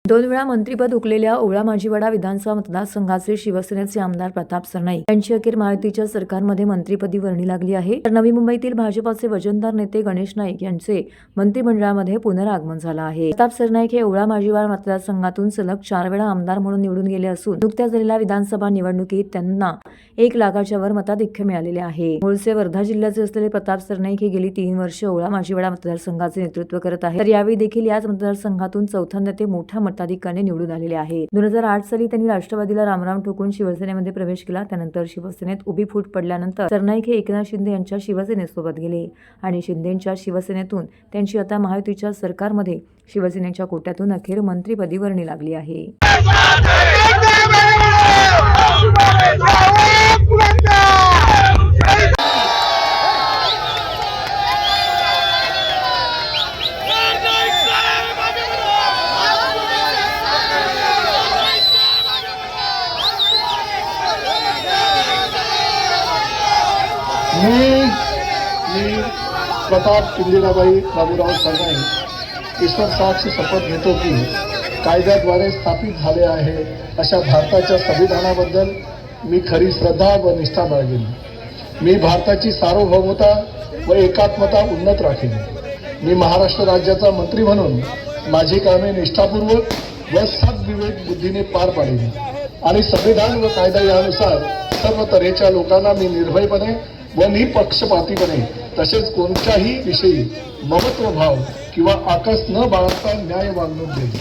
2 वेळा मंत्रिपद हुकलेल्या ओवळा माजिवडा विधानसभा मतदारसंघाचे शिवसेनेचे आमदार प्रताप सरनाईक यांची अखेर महायुतीच्या सरकारमध्ये मंत्रिपदी वर्णी लागली आहे. तर नवी मुंबईतील भाजपाचे वजनदार नेते गणेश नाईक यांचे मंत्रिमंडळामध्ये पुनरागमन झालं आहे. प्रताप सरनाईक हे ओवळा माजिवडा मतदारसंघातून सलग 4 वेळा आमदार म्हणून निवडून गेले असून नुकत्याच झालेल्या विधानसभा निवडणुकीत त्यांना 1 लाखाच्या वर मताधिक्य मिळालेले आहे. मूळचे वर्धा जिल्ह्याचे असलेले प्रताप सरनाईक हे गेली 3 वर्षे ओवळा माजिवडा मतदारसंघाचे नेतृत्व करत आहेत. तर यावेळी देखील याच मतदारसंघातून चौथ्यांदा ते मोठ्या मताधिक्याने निवडून आलेले आहेत. 2008 साली त्यांनी राष्ट्रवादीला रामराम ठोकून शिवसेनेमध्ये प्रवेश केला. त्यानंतर शिवसेनेत उभी फूट पडल्यानंतर सरनाईक हे एकनाथ शिंदे यांच्या शिवसेनेसोबत गेले आणि शिंदेंच्या शिवसेनेतून त्यांची आता महायुतीच्या सरकारमध्ये शिवसेनेच्या कोट्यातून अखेर मंत्रिपदी वर्णी लागली आहे. मी प्रताप शिंदेबाई बाबूराव सरनाईक ईश्वर साक्षी शपथ घेतो की कायद्याद्वारे स्थापित झाले आहे अशा भारताच्या संविधानाबद्दल मी खरी श्रद्धा व निष्ठा बाळगेन. मी भारताची सार्वभौमता व एकात्मता उन्नत राखेन. मी महाराष्ट्र राज्याचा मंत्री म्हणून माझी कामे निष्ठापूर्वक व सद्विवेक बुद्धीने पार पाडेन आणि संविधान व कायदा यानुसार सर्व तऱ्हेच्या लोकांना मी निर्भयपणे व निपक्षपातीपणे तसेच कोणत्याही विषयी ममत्वभाव किंवा आकस न बाळगता न्याय वागणूक देईन.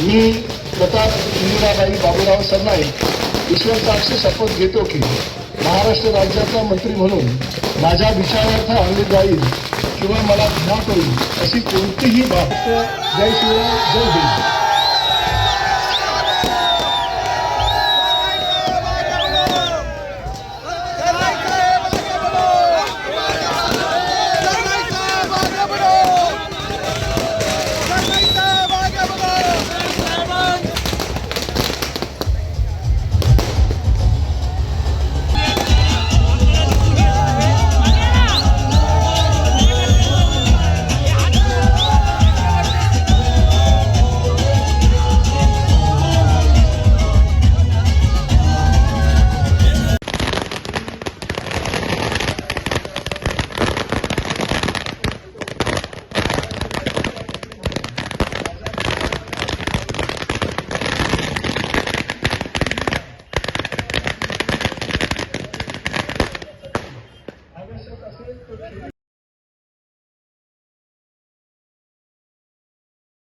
मी प्रताप शिंदेबाई बाबूराव सरनाईक ईश्वर साक्षी शपथ घेतो की महाराष्ट्र राज्याचा मंत्री म्हणून माझ्या विचारार्थ आणले जाईल किंवा मला ज्ञात होईल अशी कोणतीही बाब. जय शिवराय, जय भीम.